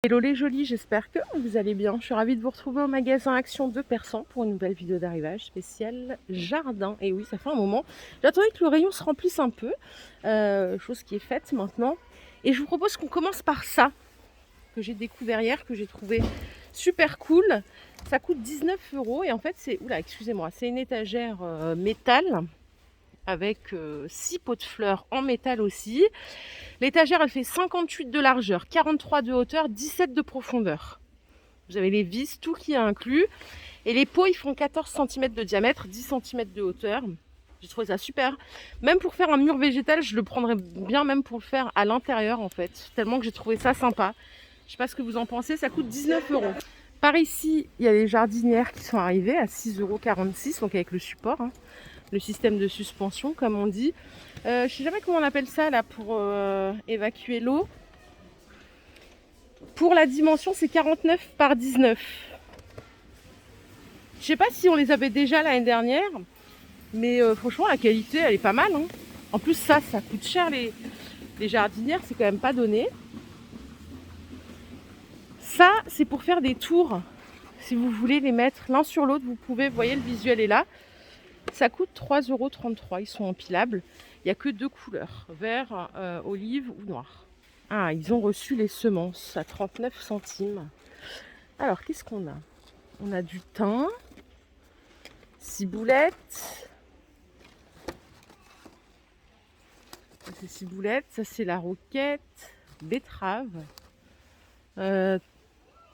Hello les jolis, j'espère que vous allez bien. Je suis ravie de vous retrouver au magasin Action de Persan pour une nouvelle vidéo d'arrivage spéciale jardin. Et oui, ça fait un moment. J'attendais que le rayon se remplisse un peu, chose qui est faite maintenant. Et je vous propose qu'on commence par ça, que j'ai découvert hier, que j'ai trouvé super cool. Ça coûte 19 € et en fait c'est, oula, excusez-moi, c'est une étagère métal avec 6 pots de fleurs en métal aussi. L'étagère, elle fait 58 de largeur, 43 de hauteur, 17 de profondeur. Vous avez les vis, tout qui est inclus. Et les pots, ils font 14 cm de diamètre, 10 cm de hauteur. J'ai trouvé ça super. Même pour faire un mur végétal, je le prendrais bien même pour le faire à l'intérieur en fait. Tellement que j'ai trouvé ça sympa. Je sais pas ce que vous en pensez, ça coûte 19 €. Par ici, il y a les jardinières qui sont arrivées à 6,46 €, donc avec le support, hein, le système de suspension comme on dit. Je sais jamais comment on appelle ça là pour évacuer l'eau. Pour la dimension, c'est 49 par 19. Je sais pas si on les avait déjà l'année dernière, mais franchement la qualité elle est pas mal, hein. En plus ça coûte cher les jardinières, c'est quand même pas donné. Ça c'est pour faire des tours. Si vous voulez les mettre l'un sur l'autre, vous pouvez, vous voyez le visuel est là. Ça coûte 3,33 €, ils sont empilables. Il n'y a que deux couleurs, vert, olive ou noir. Ah, ils ont reçu les semences à 39 centimes. Alors, qu'est-ce qu'on a? On a du thym, ciboulette. Ça, c'est ciboulette. Ça, c'est la roquette. Betterave.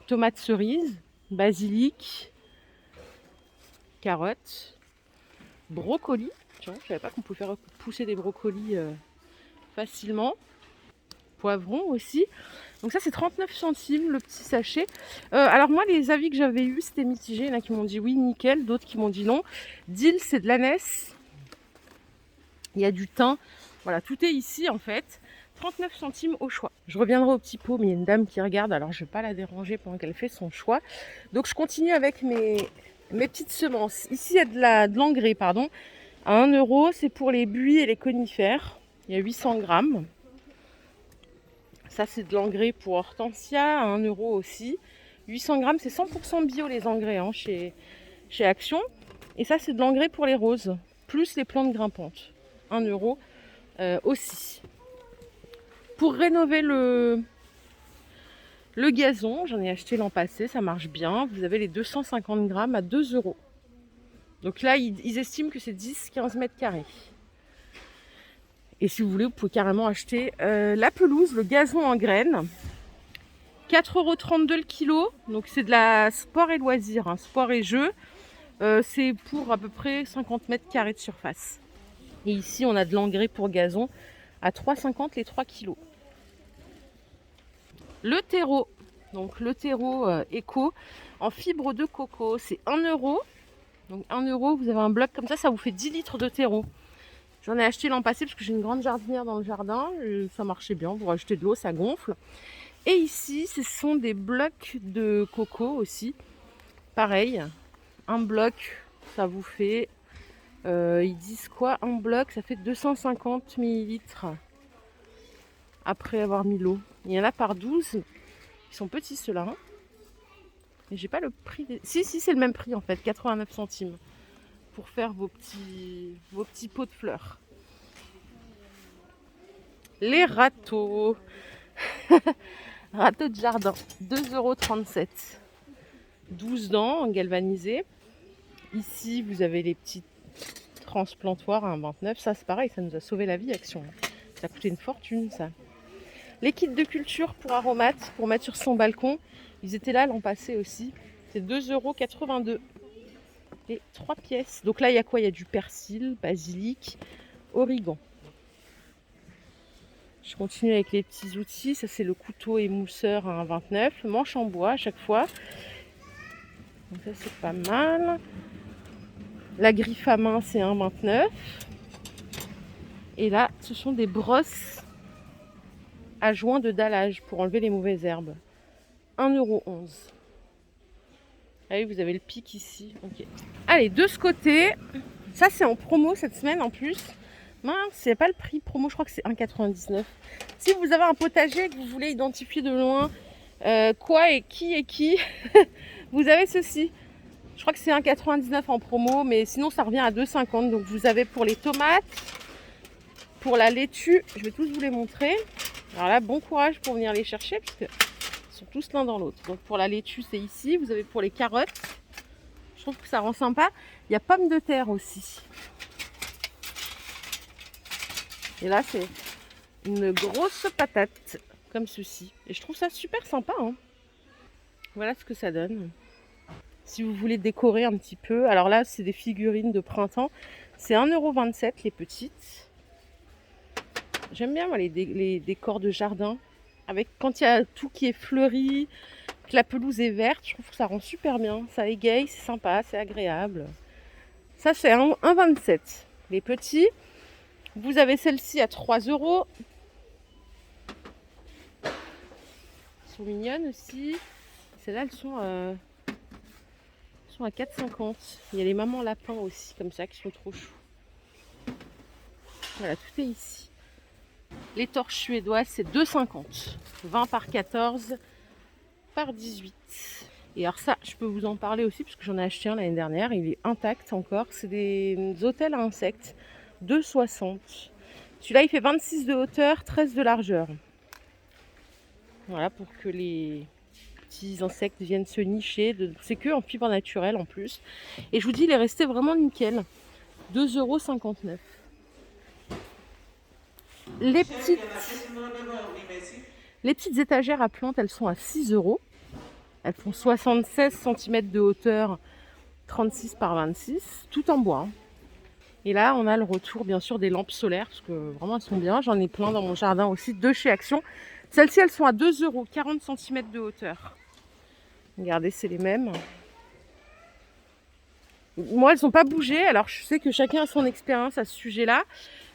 Tomate cerise. Basilic. Carottes. Brocoli. Tiens, je ne savais pas qu'on pouvait faire pousser des brocolis facilement. Poivron aussi. Donc ça c'est 39 centimes le petit sachet. Alors moi les avis que j'avais eus c'était mitigé. Il y en a qui m'ont dit oui nickel, d'autres qui m'ont dit non. Dill c'est de l'ânesse. Il y a du thym. Voilà, tout est ici en fait. 39 centimes au choix. Je reviendrai au petit pot, mais il y a une dame qui regarde, alors je ne vais pas la déranger pendant qu'elle fait son choix. Donc je continue avec mes petites semences. Ici il y a de l'engrais, pardon. À 1 €, c'est pour les buis et les conifères. Il y a 800 grammes. Ça, c'est de l'engrais pour hortensia, à 1 € aussi. 800 grammes, c'est 100% bio les engrais hein, chez Action. Et ça, c'est de l'engrais pour les roses, plus les plantes grimpantes. 1 € aussi. Pour rénover le gazon, j'en ai acheté l'an passé, ça marche bien. Vous avez les 250 grammes à 2 €. Donc là, ils estiment que c'est 10-15 mètres carrés. Et si vous voulez, vous pouvez carrément acheter la pelouse, le gazon en graines. 4,32 € le kilo. Donc c'est de la sport et loisirs, hein, sport et jeux. C'est pour à peu près 50 mètres carrés de surface. Et ici, on a de l'engrais pour gazon à 3,50 € les 3 kilos. Le terreau. Donc le terreau éco en fibre de coco, c'est 1 €. Donc 1 €, vous avez un bloc comme ça vous fait 10 litres de terreau. J'en ai acheté l'an passé parce que j'ai une grande jardinière dans le jardin. Et ça marchait bien, vous rajoutez de l'eau, ça gonfle. Et ici, ce sont des blocs de coco aussi. Pareil, un bloc, ça vous fait... ils disent quoi? Un bloc, ça fait 250 millilitres après avoir mis l'eau. Il y en a par 12. Ils sont petits ceux-là. Hein, mais j'ai pas le prix. Si, c'est le même prix en fait, 89 centimes. Pour faire vos petits pots de fleurs. Les râteaux. Râteau de jardin, 2,37 €. 12 dents galvanisées. Ici, vous avez les petits transplantoirs à 1,29 €. Ça, c'est pareil, ça nous a sauvé la vie, Action. Ça a coûté une fortune, ça. Les kits de culture pour aromates, pour mettre sur son balcon. Ils étaient là l'an passé aussi. C'est 2,82 €. Les 3 pièces. Donc là, il y a quoi? Il y a du persil, basilic, origan. Je continue avec les petits outils. Ça, c'est le couteau émousseur à 1,29 €. Manche en bois à chaque fois. Donc ça, c'est pas mal. La griffe à main, c'est 1,29 €. Et là, ce sont des brosses à joint de dallage pour enlever les mauvaises herbes. 1,11 €. Allez, vous avez le pic ici. Okay. Allez, de ce côté, ça c'est en promo cette semaine en plus. Mince, c'est pas le prix promo, je crois que c'est 1,99 €. Si vous avez un potager et que vous voulez identifier de loin Quoi et qui vous avez ceci. Je crois que c'est 1,99 en promo, mais sinon ça revient à 2,50. Donc vous avez pour les tomates, pour la laitue, je vais tous vous les montrer. Alors là, bon courage pour venir les chercher, parce qu'ils sont tous l'un dans l'autre. Donc pour la laitue, c'est ici. Vous avez pour les carottes. Je trouve que ça rend sympa. Il y a pommes de terre aussi. Et là, c'est une grosse patate, comme ceci. Et je trouve ça super sympa, hein. Voilà ce que ça donne. Si vous voulez décorer un petit peu. Alors là, c'est des figurines de printemps. C'est 1,27 € les petites. J'aime bien moi, les décors de jardin. Avec, quand il y a tout qui est fleuri, que la pelouse est verte, je trouve que ça rend super bien. Ça égaye, c'est sympa, c'est agréable. Ça, c'est 1,27 €. Les petits. Vous avez celle-ci à 3 €. Elles sont mignonnes aussi. Celles-là, elles sont à 4,50 €. Il y a les mamans lapins aussi, comme ça, qui sont trop choux. Voilà, tout est ici. Les torches suédoises, c'est 2,50 €. 20 par 14 par 18. Et alors ça, je peux vous en parler aussi, parce que j'en ai acheté un l'année dernière. Il est intact encore. C'est des hôtels à insectes. 2,60 €. Celui-là, il fait 26 de hauteur, 13 de largeur. Voilà, pour que les petits insectes viennent se nicher. C'est que en fibre naturelle en plus. Et je vous dis, il est resté vraiment nickel. 2,59 €. Les petites étagères à plantes, elles sont à 6 €. Elles font 76 cm de hauteur, 36 par 26, tout en bois. Et là, on a le retour, bien sûr, des lampes solaires, parce que vraiment, elles sont bien. J'en ai plein dans mon jardin aussi, de chez Action. Celles-ci, elles sont à 2 €, 40 cm de hauteur. Regardez, c'est les mêmes. Moi, elles n'ont pas bougé. Alors, je sais que chacun a son expérience à ce sujet-là.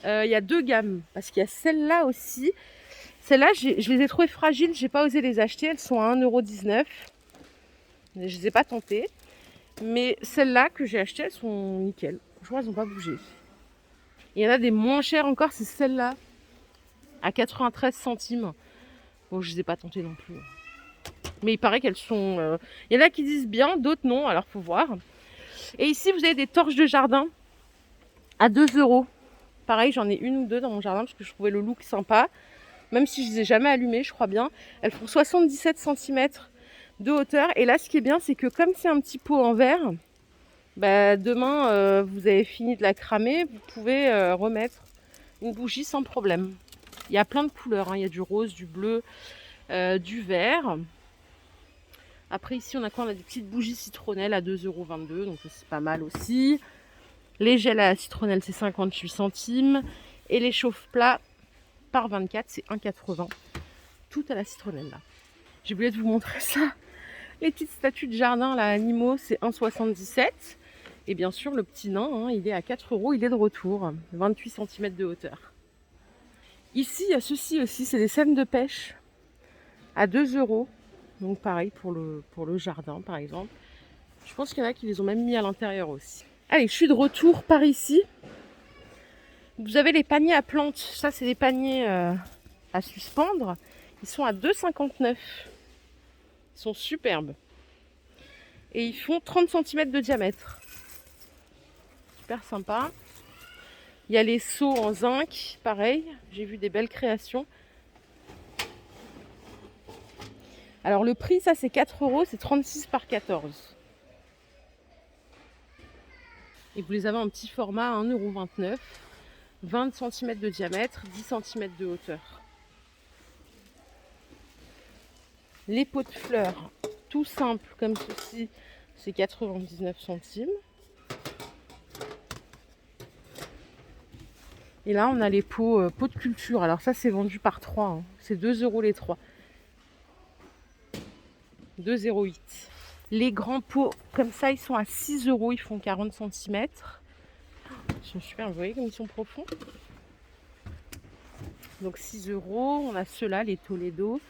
Il y a deux gammes, parce qu'il y a celle-là aussi. Celles-là, je les ai trouvées fragiles. J'ai pas osé les acheter. Elles sont à 1,19 €. Je ne les ai pas tentées. Mais celles-là que j'ai achetées, elles sont nickel. Franchement, elles n'ont pas bougé. Il y en a des moins chères encore, c'est celle-là, à 93 centimes. Bon, je ne les ai pas tentées non plus. Mais il paraît qu'elles sont... Il y en a qui disent bien, d'autres non, alors faut voir. Et ici, vous avez des torches de jardin à 2 €. Pareil, j'en ai une ou deux dans mon jardin parce que je trouvais le look sympa. Même si je ne les ai jamais allumées, je crois bien. Elles font 77 cm de hauteur. Et là, ce qui est bien, c'est que comme c'est un petit pot en verre, bah, demain, vous avez fini de la cramer, vous pouvez remettre une bougie sans problème. Il y a plein de couleurs, hein. Il y a du rose, du bleu, du vert. Après ici, on a quoi? On a des petites bougies citronnelles à 2,22 €, donc c'est pas mal aussi. Les gels à la citronnelle, c'est 58 centimes. Et les chauffe-plats par 24, c'est 1,80 €. Tout à la citronnelle là. J'ai oublié de vous montrer ça. Les petites statues de jardin, là, animaux, c'est 1,77 €. Et bien sûr, le petit nain, hein, il est à 4 €, il est de retour. 28 cm de hauteur. Ici, il y a ceci aussi, c'est des scènes de pêche à 2 €. Donc pareil pour le jardin, par exemple. Je pense qu'il y en a qui les ont même mis à l'intérieur aussi. Allez, je suis de retour par ici. Vous avez les paniers à plantes. Ça, c'est des paniers à suspendre. Ils sont à 2,59 €. Ils sont superbes. Et ils font 30 cm de diamètre. Super sympa. Il y a les seaux en zinc, pareil. J'ai vu des belles créations. Alors le prix, ça c'est 4 €, c'est 36 par 14. Et vous les avez en petit format à 1,29 €. 20 cm de diamètre, 10 cm de hauteur. Les pots de fleurs, tout simple comme ceci, c'est 99 centimes. Et là, on a les pots de culture. Alors ça, c'est vendu par 3. Hein. C'est 2 € les 3. 2,08 €. Les grands pots, comme ça, ils sont à 6 €. Ils font 40 cm. Ils sont super, vous voyez comme ils sont profonds. Donc 6 €. On a ceux-là, les Toledo.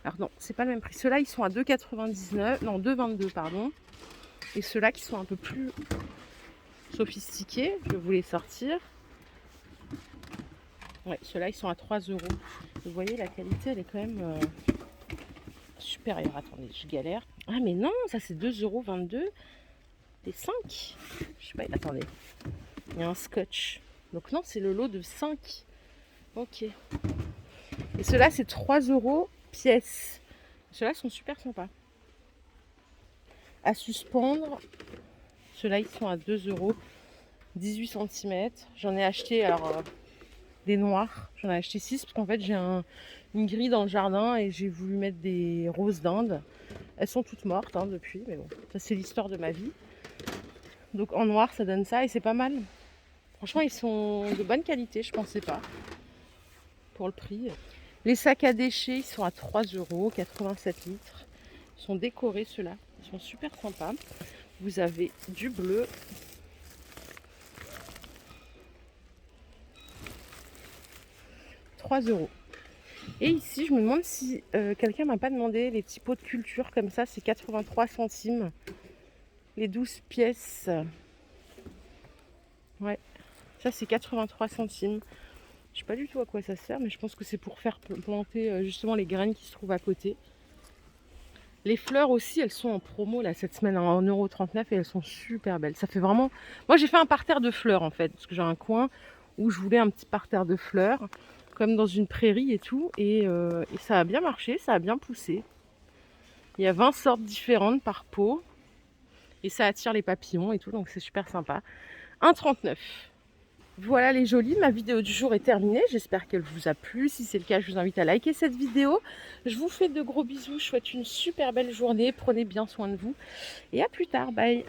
Alors non, c'est pas le même prix. Ceux-là, ils sont à 2,99. Non, 2,22, pardon. Et ceux-là qui sont un peu plus sophistiqués, je vais vous les sortir. Ouais, ceux-là, ils sont à 3 €. Vous voyez, la qualité, elle est quand même supérieur. Attendez, je galère. Ah mais non, ça c'est 2,22 €. Les 5. Je sais pas, attendez. Il y a un scotch. Donc non, c'est le lot de 5. Ok. Et ceux-là, c'est 3 € pièce. Ceux-là sont super sympas. À suspendre. Ceux-là, ils sont à 2 €. 18 cm. J'en ai acheté alors des noirs. J'en ai acheté 6 parce qu'en fait, j'ai une grille dans le jardin et j'ai voulu mettre des roses d'Inde. Elles sont toutes mortes depuis, mais bon, ça c'est l'histoire de ma vie. Donc en noir, ça donne ça et c'est pas mal. Franchement, ils sont de bonne qualité, je pensais pas, pour le prix. Les sacs à déchets, ils sont à 3 €, 87 litres. Ils sont décorés ceux-là, ils sont super sympas. Vous avez du bleu. €. Et ici, je me demande si quelqu'un m'a pas demandé les petits pots de culture comme ça, c'est 83 centimes. Les 12 pièces. Ouais, ça c'est 83 centimes. Je sais pas du tout à quoi ça sert, mais je pense que c'est pour faire planter justement les graines qui se trouvent à côté. Les fleurs aussi, elles sont en promo là cette semaine à 1,39 € et elles sont super belles. Ça fait vraiment. Moi j'ai fait un parterre de fleurs en fait, parce que j'ai un coin où je voulais un petit parterre de fleurs, comme dans une prairie et tout, et ça a bien marché, ça a bien poussé. Il y a 20 sortes différentes par pot, et ça attire les papillons et tout, donc c'est super sympa. 1,39 €. Voilà les jolis, ma vidéo du jour est terminée, j'espère qu'elle vous a plu. Si c'est le cas, je vous invite à liker cette vidéo. Je vous fais de gros bisous, je vous souhaite une super belle journée, prenez bien soin de vous et à plus tard, bye.